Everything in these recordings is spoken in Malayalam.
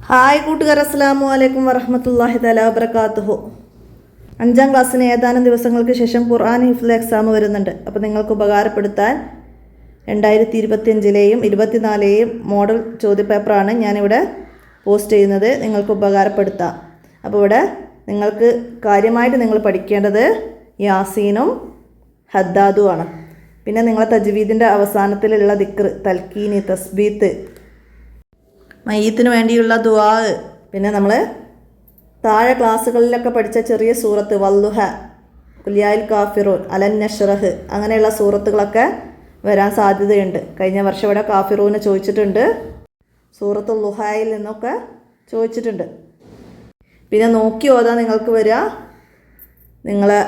ഹായ് കൂട്ടുകാർ, അസ്സലാമു അലൈക്കും വറഹ്മത്തുള്ളാഹി തആല വബറകാതുഹു. 5ാം ക്ലാസ്സിന് ഏതാനും ദിവസങ്ങൾക്ക് ശേഷം ഖുർആൻ ഹിഫ്ള് എക്സാം വരുന്നുണ്ട്. അപ്പോൾ നിങ്ങൾക്ക് ഉപകാരപ്പെടുത്താൻ 2025ലെയും 24ലെയും മോഡൽ ചോദ്യപേപ്പറാണ് ഞാനിവിടെ പോസ്റ്റ് ചെയ്യുന്നത്. നിങ്ങൾക്ക് ഉപകാരപ്പെടുത്താം. അപ്പോൾ ഇവിടെ നിങ്ങൾക്ക് കാര്യമായിട്ട് നിങ്ങൾ പഠിക്കേണ്ടത് യാസീനും ഹദ്ദാദുമാണ്. പിന്നെ നിങ്ങളെ തജ്വീദിൻ്റെ അവസാനത്തിലുള്ള ദിക്ർ, തൽക്കീന്, തസ്ബീത്ത്, മയ്യത്തിന് വേണ്ടിയുള്ള ദുആ, പിന്നെ നമ്മൾ താഴെ ക്ലാസ്സുകളിലൊക്കെ പഠിച്ച ചെറിയ സൂറത്ത് വല്ലുഹ, കുല്യായിൽ കാഫിറൂൻ, അലൻ നഷ്റഹ്, അങ്ങനെയുള്ള സൂറത്തുകളൊക്കെ വരാൻ സാധ്യതയുണ്ട്. കഴിഞ്ഞ വർഷം ഇവിടെ കാഫിറൂന് ചോദിച്ചിട്ടുണ്ട്, സൂറത്തുൽ ലുഹായിൽ നിന്നൊക്കെ ചോദിച്ചിട്ടുണ്ട്. പിന്നെ നോക്കി ഓതാൻ നിങ്ങൾക്ക് വരിക നിങ്ങളെ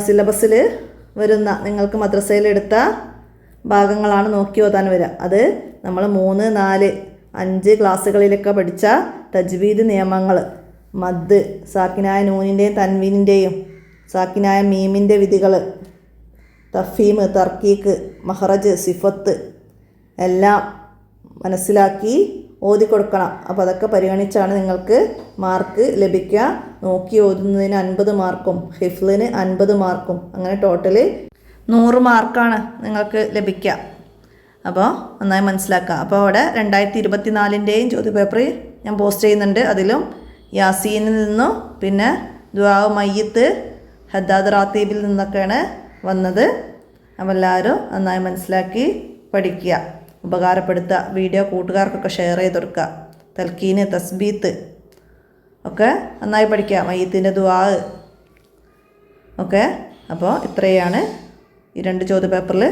സിലബസിൽ വരുന്ന നിങ്ങൾക്ക് മദ്രസയിലെടുത്ത ഭാഗങ്ങളാണ് നോക്കി ഓതാൻ വരിക. അത് നമ്മൾ 3, 4, 5 ക്ലാസ്സുകളിലൊക്കെ പഠിച്ച തജ്വീദ് നിയമങ്ങൾ, മദ്, സാക്കിനായ നൂനിൻ്റെയും തൻവീനിൻ്റെയും സാക്കിനായ മീമിൻ്റെ വിധികൾ, തഫീം, തർക്കീക്ക്, മഹ്റജ്, സിഫത്ത് എല്ലാം മനസ്സിലാക്കി ഓതിക്കൊടുക്കണം. അപ്പോൾ അതൊക്കെ പരിഗണിച്ചാണ് നിങ്ങൾക്ക് മാർക്ക് ലഭിക്കുക. നോക്കി ഓതുന്നതിന് 50 മാർക്കും ഹിഫ്ളിന് 50 മാർക്കും, അങ്ങനെ ടോട്ടൽ 100 മാർക്കാണ് നിങ്ങൾക്ക് ലഭിക്കുക. അപ്പോൾ നന്നായി മനസ്സിലാക്കുക. അപ്പോൾ അവിടെ 2024ൻ്റെയും ചോദ്യപേപ്പർ ഞാൻ പോസ്റ്റ് ചെയ്യുന്നുണ്ട്. അതിലും യാസീനിൽ നിന്നും പിന്നെ ദുആ മയ്യിത്ത്, ഹദ്ദാദ് റാത്തീബിൽ നിന്നൊക്കെയാണ് വന്നത്. അപ്പോൾ എല്ലാവരും നന്നായി മനസ്സിലാക്കി പഠിക്കുക, ഉപകാരപ്പെടുത്തുക. വീഡിയോ കൂട്ടുകാർക്കൊക്കെ ഷെയർ ചെയ്ത് കൊടുക്കുക. തൽക്കീന്, തസ്ബീത്ത് ഒക്കെ നന്നായി പഠിക്കുക, മയ്യിത്തിൻ്റെ ദുആ ഒക്കെ. അപ്പോൾ ഇത്രയാണ് ഈ 2 ചോദ്യപേപ്പറിൽ.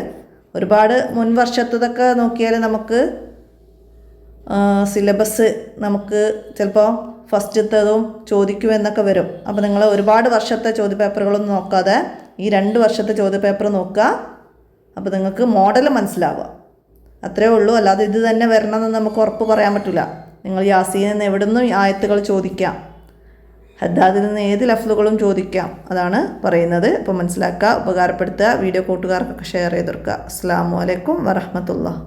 ഒരുപാട് മുൻ വർഷത്തതൊക്കെ നോക്കിയാൽ നമുക്ക് സിലബസ് നമുക്ക് ചിലപ്പോൾ ഫസ്റ്റത്തേതും ചോദിക്കുമെന്നൊക്കെ വരും. അപ്പോൾ നിങ്ങൾ ഒരുപാട് വർഷത്തെ ചോദ്യപേപ്പറുകളൊന്നും നോക്കാതെ ഈ 2 വർഷത്തെ ചോദ്യപേപ്പർ നോക്കുക. അപ്പോൾ നിങ്ങൾക്ക് മോഡൽ മനസ്സിലാവുക, അത്രേ ഉള്ളൂ. അല്ലാതെ ഇത് തന്നെ വരണമെന്ന് നമുക്ക് ഉറപ്പ് പറയാൻ പറ്റില്ല. നിങ്ങൾ യാസീനിൽ നിന്ന് എവിടെ നിന്നും ആയത്തുകൾ ചോദിക്കാം, ഹദ്ദാദിൽ നിന്ന് ഏത് ലഫ്ലുകളും ചോദിക്കാം, അതാണ് പറയുന്നത്. അപ്പോൾ മനസ്സിലാക്കുക, ഉപകാരപ്പെടുത്തുക. വീഡിയോ കൂട്ടുകാർക്കൊക്കെ ഷെയർ ചെയ്ത് കൊടുക്കുക. അസ്സലാമു അലൈക്കും വറഹ്മത്തുള്ളാഹി.